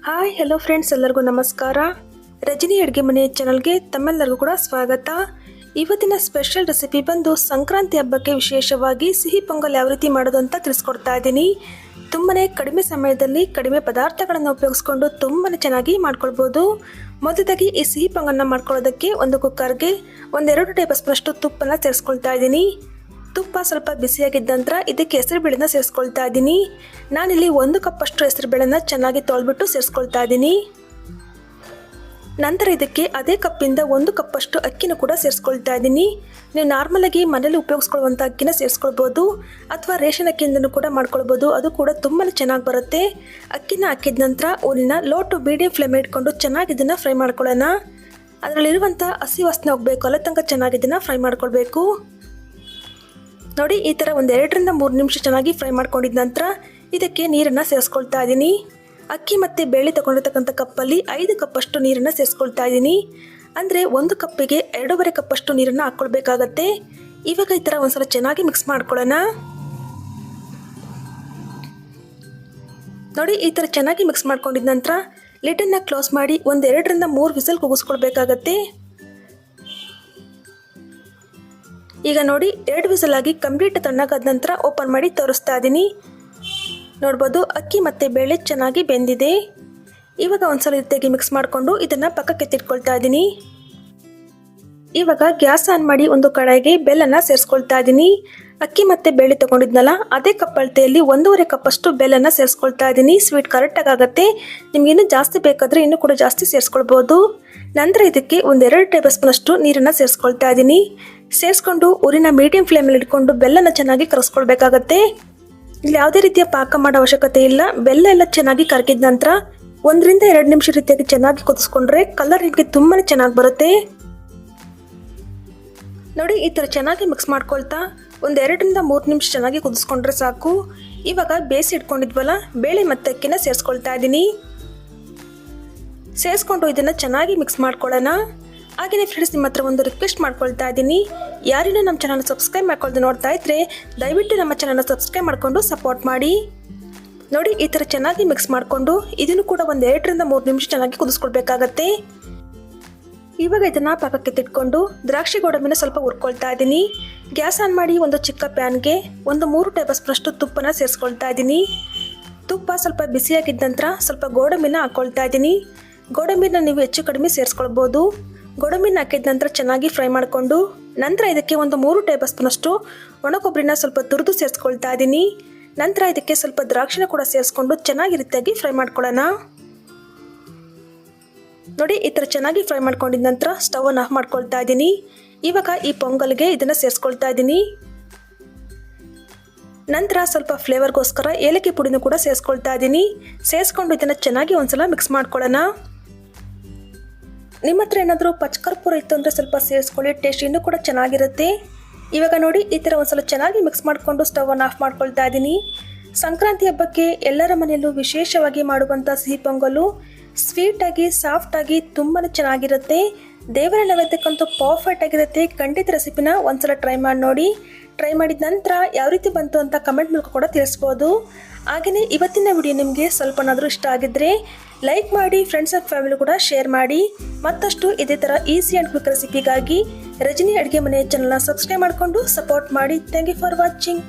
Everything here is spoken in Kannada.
ಹಾಯ್ ಹೆಲೋ ಫ್ರೆಂಡ್ಸ್, ಎಲ್ಲರಿಗೂ ನಮಸ್ಕಾರ. ರಜನಿ ಅಡುಗೆ ಮನೆ ಚಾನಲ್ಗೆ ತಮ್ಮೆಲ್ಲರಿಗೂ ಕೂಡ ಸ್ವಾಗತ. ಇವತ್ತಿನ ಸ್ಪೆಷಲ್ ರೆಸಿಪಿ ಬಂದು ಸಂಕ್ರಾಂತಿ ಹಬ್ಬಕ್ಕೆ ವಿಶೇಷವಾಗಿ ಸಿಹಿ ಪೊಂಗಲ್ ಯಾವ ರೀತಿ ಮಾಡೋದು ಅಂತ ತಿಳಿಸ್ಕೊಡ್ತಾ ಇದ್ದೀನಿ. ತುಂಬಾ ಕಡಿಮೆ ಸಮಯದಲ್ಲಿ ಕಡಿಮೆ ಪದಾರ್ಥಗಳನ್ನು ಉಪಯೋಗಿಸ್ಕೊಂಡು ತುಂಬಾ ಚೆನ್ನಾಗಿ ಮಾಡ್ಕೊಳ್ಬೋದು. ಮೊದಲಾಗಿ ಈ ಸಿಹಿ ಪೊಂಗಲ್ನ ಮಾಡ್ಕೊಳ್ಳೋದಕ್ಕೆ ಒಂದು ಕುಕ್ಕರ್ಗೆ 1-2 ಟೇಬಲ್ ಸ್ಪೂನಷ್ಟು ತುಪ್ಪನ ಸೇರಿಸ್ಕೊಳ್ತಾ ಇದ್ದೀನಿ. ತುಪ್ಪ ಸ್ವಲ್ಪ ಬಿಸಿಯಾಗಿದ್ದ ನಂತರ ಇದಕ್ಕೆ ಹೆಸರುಬೇಳೆನ ಸೇರಿಸ್ಕೊಳ್ತಾ ಇದ್ದೀನಿ. ನಾನಿಲ್ಲಿ 1 ಕಪ್ಪಷ್ಟು ಹೆಸರುಬೇಳೆನ ಚೆನ್ನಾಗಿ ತೊಳೆದ್ಬಿಟ್ಟು ಸೇರಿಸ್ಕೊಳ್ತಾ ಇದ್ದೀನಿ. ನಂತರ ಇದಕ್ಕೆ ಅದೇ ಕಪ್ಪಿಂದ 1 ಕಪ್ಪಷ್ಟು ಅಕ್ಕಿನ ಕೂಡ ಸೇರಿಸ್ಕೊಳ್ತಾ ಇದ್ದೀನಿ. ನೀವು ನಾರ್ಮಲಾಗಿ ಮನೇಲಿ ಉಪಯೋಗಿಸ್ಕೊಳ್ಳುವಂಥ ಅಕ್ಕಿನ ಸೇರಿಸ್ಕೊಳ್ಬೋದು ಅಥವಾ ರೇಷನ್ ಅಕ್ಕಿಯಿಂದನೂ ಕೂಡ ಮಾಡ್ಕೊಳ್ಬೋದು. ಅದು ಕೂಡ ತುಂಬಾ ಚೆನ್ನಾಗಿ ಬರುತ್ತೆ. ಅಕ್ಕಿನ ಹಾಕಿದ ನಂತರ ಊರಿನ ಲೋ ಟು ಮೀಡಿಯಂ ಫ್ಲೇಮ್ ಇಟ್ಕೊಂಡು ಚೆನ್ನಾಗಿ ಇದನ್ನು ಫ್ರೈ ಮಾಡ್ಕೊಳ್ಳೋಣ. ಅದರಲ್ಲಿರುವಂಥ ಹಸಿ ವಾಸನೆ ಹೋಗಬೇಕು, ಅಲ್ಲ ತನಕ ಚೆನ್ನಾಗಿ ಇದನ್ನು ಫ್ರೈ ಮಾಡ್ಕೊಳ್ಬೇಕು. ನೋಡಿ, ಈ ಥರ 2-3 ನಿಮಿಷ ಚೆನ್ನಾಗಿ ಫ್ರೈ ಮಾಡ್ಕೊಂಡಿದ್ದ ನಂತರ ಇದಕ್ಕೆ ನೀರನ್ನು ಸೇರಿಸ್ಕೊಳ್ತಾ ಇದ್ದೀನಿ. ಅಕ್ಕಿ ಮತ್ತು ಬೇಳೆ ತಗೊಂಡಿರ್ತಕ್ಕಂಥ ಕಪ್ಪಲ್ಲಿ 5 ಕಪ್ಪಷ್ಟು ನೀರನ್ನು ಸೇರಿಸ್ಕೊಳ್ತಾ ಇದ್ದೀನಿ. ಅಂದರೆ 1 ಕಪ್ಪಿಗೆ 2.5 ಕಪ್ಪಷ್ಟು ನೀರನ್ನು ಹಾಕ್ಕೊಳ್ಬೇಕಾಗತ್ತೆ. ಇವಾಗ ಈ ಥರ ಒಂದ್ಸಲ ಚೆನ್ನಾಗಿ ಮಿಕ್ಸ್ ಮಾಡ್ಕೊಳ್ಳೋಣ. ನೋಡಿ, ಈ ಥರ ಚೆನ್ನಾಗಿ ಮಿಕ್ಸ್ ಮಾಡ್ಕೊಂಡಿದ್ದ ನಂತರ ಲಿಡನ್ನು ಕ್ಲೋಸ್ ಮಾಡಿ 2-3 ವಿಸಲ್ ಕೂಗಿಸ್ಕೊಳ್ಬೇಕಾಗತ್ತೆ. ಈಗ ನೋಡಿ, 2 ವಿಸಲ್ ಆಗಿ ಕಂಪ್ಲೀಟ್ ತಣ್ಣಗಾದ ನಂತರ ಓಪನ್ ಮಾಡಿ ತೋರಿಸ್ತಾ ಇದ್ದೀನಿ. ನೋಡ್ಬೋದು, ಅಕ್ಕಿ ಮತ್ತು ಬೇಳೆ ಚೆನ್ನಾಗಿ ಬೆಂದಿದೆ. ಇವಾಗ ಒಂದ್ಸಲ ಜೊತೆಗೆ ಮಿಕ್ಸ್ ಮಾಡಿಕೊಂಡು ಇದನ್ನು ಪಕ್ಕಕ್ಕೆ ಎತ್ತಿಟ್ಕೊಳ್ತಾ ಇದ್ದೀನಿ. ಇವಾಗ ಗ್ಯಾಸ್ ಆನ್ ಮಾಡಿ ಒಂದು ಕಡಾಯಿಗೆ ಬೆಲ್ಲನ ಸೇರಿಸ್ಕೊಳ್ತಾ ಇದ್ದೀನಿ. ಅಕ್ಕಿ ಮತ್ತು ಬೇಳೆ ತೊಗೊಂಡಿದ್ನಲ್ಲ, ಅದೇ ಕಪ್ ಅಳತೆಯಲ್ಲಿ 1.5 ಕಪ್ಪಷ್ಟು ಬೆಲ್ಲನ ಸೇರಿಸ್ಕೊಳ್ತಾ ಇದ್ದೀನಿ. ಸ್ವೀಟ್ ಕರೆಕ್ಟಾಗಿ ಆಗುತ್ತೆ. ನಿಮ್ಗೆ ಇನ್ನೂ ಜಾಸ್ತಿ ಬೇಕಾದರೆ ಇನ್ನೂ ಕೂಡ ಜಾಸ್ತಿ ಸೇರಿಸ್ಕೊಳ್ಬೋದು. ನಂತರ ಇದಕ್ಕೆ 1-2 ಟೇಬಲ್ ಸ್ಪೂನಷ್ಟು ನೀರನ್ನು ಸೇರಿಸ್ಕೊಳ್ತಾ ಇದ್ದೀನಿ. ಸೇರಿಸ್ಕೊಂಡು ಊರಿನ ಮೀಡಿಯಂ ಫ್ಲೇಮಲ್ಲಿ ಇಟ್ಕೊಂಡು ಬೆಲ್ಲನ ಚೆನ್ನಾಗಿ ಕರಗಿಸ್ಕೊಳ್ಬೇಕಾಗತ್ತೆ. ಇಲ್ಲಿ ಯಾವುದೇ ರೀತಿಯ ಪಾಕ ಮಾಡೋ ಅವಶ್ಯಕತೆ ಇಲ್ಲ. ಬೆಲ್ಲ ಎಲ್ಲ ಚೆನ್ನಾಗಿ ಕರಗಿದ ನಂತರ 1-2 ನಿಮಿಷ ರೀತಿಯಾಗಿ ಚೆನ್ನಾಗಿ ಕುದಿಸ್ಕೊಂಡ್ರೆ ಕಲರ್ ನಿಮಗೆ ತುಂಬಾ ಚೆನ್ನಾಗಿ ಬರುತ್ತೆ. ನೋಡಿ, ಈ ಥರ ಚೆನ್ನಾಗಿ ಮಿಕ್ಸ್ ಮಾಡ್ಕೊಳ್ತಾ 1-3 ನಿಮಿಷ ಚೆನ್ನಾಗಿ ಕುದಿಸ್ಕೊಂಡ್ರೆ ಸಾಕು. ಇವಾಗ ಬೇಯಿಸಿ ಇಟ್ಕೊಂಡಿದ್ವಲ್ಲ ಬೇಳೆ ಮತ್ತು ಅಕ್ಕಿನ ಸೇರಿಸ್ಕೊಳ್ತಾ ಇದ್ದೀನಿ. ಸೇರಿಸ್ಕೊಂಡು ಇದನ್ನು ಚೆನ್ನಾಗಿ ಮಿಕ್ಸ್ ಮಾಡ್ಕೊಳ್ಳೋಣ. ಹಾಗೆಯೇ ಫ್ರೆಂಡ್ಸ್, ನಿಮ್ಮ ಹತ್ರ ಒಂದು ರಿಕ್ವೆಸ್ಟ್ ಮಾಡ್ಕೊಳ್ತಾ ಇದ್ದೀನಿ. ಯಾರಿನೂ ನಮ್ಮ ಚಾನಲ್ ಸಬ್ಸ್ಕ್ರೈಬ್ ಮಾಡ್ಕೊಂಡು ನೋಡ್ತಾ ಇದ್ರೆ ದಯವಿಟ್ಟು ನಮ್ಮ ಚಾನಲ್ನ ಸಬ್ಸ್ಕ್ರೈಬ್ ಮಾಡಿಕೊಂಡು ಸಪೋರ್ಟ್ ಮಾಡಿ. ನೋಡಿ, ಈ ಥರ ಚೆನ್ನಾಗಿ ಮಿಕ್ಸ್ ಮಾಡಿಕೊಂಡು ಇದನ್ನು ಕೂಡ 2-3 ನಿಮಿಷ ಚೆನ್ನಾಗಿ ಕುದಿಸ್ಕೊಳ್ಬೇಕಾಗತ್ತೆ. ಇವಾಗ ಇದನ್ನು ಪಾಕಕ್ಕೆ ತಿಟ್ಕೊಂಡು ದ್ರಾಕ್ಷಿ ಗೋಡಂಬಿನ ಸ್ವಲ್ಪ ಹುರ್ಕೊಳ್ತಾ ಇದ್ದೀನಿ. ಗ್ಯಾಸ್ ಆನ್ ಮಾಡಿ ಒಂದು ಚಿಕ್ಕ ಪ್ಯಾನ್ಗೆ 3 ಟೇಬಲ್ ಸ್ಪೂನಷ್ಟು ತುಪ್ಪನ ಸೇರಿಸ್ಕೊಳ್ತಾ ಇದ್ದೀನಿ. ತುಪ್ಪ ಸ್ವಲ್ಪ ಬಿಸಿಯಾಗಿದ್ದ ನಂತರ ಸ್ವಲ್ಪ ಗೋಡಂಬಿನ ಹಾಕ್ಕೊಳ್ತಾ ಇದ್ದೀನಿ. ಗೋಡಂಬಿನ ನೀವು ಹೆಚ್ಚು ಕಡಿಮೆ ಸೇರಿಸ್ಕೊಳ್ಬೋದು. ಗೋಡಂಬಿನ ಹಾಕಿದ ನಂತರ ಚೆನ್ನಾಗಿ ಫ್ರೈ ಮಾಡಿಕೊಂಡು ನಂತರ ಇದಕ್ಕೆ 3 ಟೇಬಲ್ ಸ್ಪೂನಷ್ಟು ಒಣ ಕೊಬ್ಬರಿನ ಸ್ವಲ್ಪ ತುರಿದು ಸೇರಿಸ್ಕೊಳ್ತಾ ಇದ್ದೀನಿ. ನಂತರ ಇದಕ್ಕೆ ಸ್ವಲ್ಪ ದ್ರಾಕ್ಷಿನ ಕೂಡ ಸೇರಿಸ್ಕೊಂಡು ಚೆನ್ನಾಗಿ ರೀತಿಯಾಗಿ ಫ್ರೈ ಮಾಡ್ಕೊಳ್ಳೋಣ. ನೋಡಿ, ಈ ಥರ ಚೆನ್ನಾಗಿ ಫ್ರೈ ಮಾಡ್ಕೊಂಡಿದ ನಂತರ ಸ್ಟವನ್ನು ಆಫ್ ಮಾಡ್ಕೊಳ್ತಾ ಇದ್ದೀನಿ. ಇವಾಗ ಈ ಪೊಂಗಲ್ಗೆ ಇದನ್ನು ಸೇರಿಸ್ಕೊಳ್ತಾ ಇದ್ದೀನಿ. ನಂತರ ಸ್ವಲ್ಪ ಫ್ಲೇವರ್ಗೋಸ್ಕರ ಏಲಕ್ಕಿ ಪುಡಿನೂ ಕೂಡ ಸೇರಿಸ್ಕೊಳ್ತಾ ಇದ್ದೀನಿ. ಸೇರಿಸ್ಕೊಂಡು ಇದನ್ನು ಚೆನ್ನಾಗಿ ಒಂದ್ಸಲ ಮಿಕ್ಸ್ ಮಾಡ್ಕೊಳ್ಳೋಣ. ನಿಮ್ಮ ಹತ್ರ ಏನಾದರೂ ಪಚ್ಕರ್ಪೂರ ಇತ್ತು ಅಂದರೆ ಸ್ವಲ್ಪ ಸೇರಿಸ್ಕೊಳ್ಳಿ, ಟೇಸ್ಟ್ ಇನ್ನೂ ಕೂಡ ಚೆನ್ನಾಗಿರುತ್ತೆ. ಇವಾಗ ನೋಡಿ, ಈ ಥರ ಒಂದ್ಸಲ ಚೆನ್ನಾಗಿ ಮಿಕ್ಸ್ ಮಾಡಿಕೊಂಡು ಸ್ಟವನ್ನು ಆಫ್ ಮಾಡ್ಕೊಳ್ತಾ ಇದ್ದೀನಿ. ಸಂಕ್ರಾಂತಿ ಹಬ್ಬಕ್ಕೆ ಎಲ್ಲರ ಮನೆಯಲ್ಲೂ ವಿಶೇಷವಾಗಿ ಮಾಡುವಂಥ ಸಿಹಿ ಪೊಂಗಲು ಸ್ವೀಟಾಗಿ ಸಾಫ್ಟಾಗಿ ತುಂಬಾ ಚೆನ್ನಾಗಿರುತ್ತೆ. ದೇವರ ನೈವೇದ್ಯಕ್ಕಂತೂ ಪರ್ಫೆಕ್ಟ್ ಆಗಿರುತ್ತೆ. ಖಂಡಿತ ರೆಸಿಪಿನ ಒಂದ್ಸಲ ಟ್ರೈ ಮಾಡಿ ನೋಡಿ. ಟ್ರೈ ಮಾಡಿದ ನಂತರ ಯಾವ ರೀತಿ ಬಂತು ಅಂತ ಕಮೆಂಟ್ ಮೂಲಕ ಕೂಡ ತಿಳಿಸ್ಬೋದು. ಹಾಗೆಯೇ ಇವತ್ತಿನ ವಿಡಿಯೋ ನಿಮಗೆ ಸ್ವಲ್ಪನಾದರೂ ಇಷ್ಟ ಆಗಿದ್ದರೆ ಲೈಕ್ ಮಾಡಿ, ಫ್ರೆಂಡ್ಸ್ ಆ್ಯಂಡ್ ಫ್ಯಾಮಿಲಿ ಕೂಡ ಶೇರ್ ಮಾಡಿ. ಮತ್ತಷ್ಟು ಇದೇ ಥರ ಈಸಿ ಆ್ಯಂಡ್ ಕ್ವಿಕ್ ರೆಸಿಪಿಗಾಗಿ ರಜನಿ ಅಡುಗೆ ಮನೆ ಚಾನಲ್ನ ಸಬ್ಸ್ಕ್ರೈಬ್ ಮಾಡಿಕೊಂಡು ಸಪೋರ್ಟ್ ಮಾಡಿ. Thank you for watching.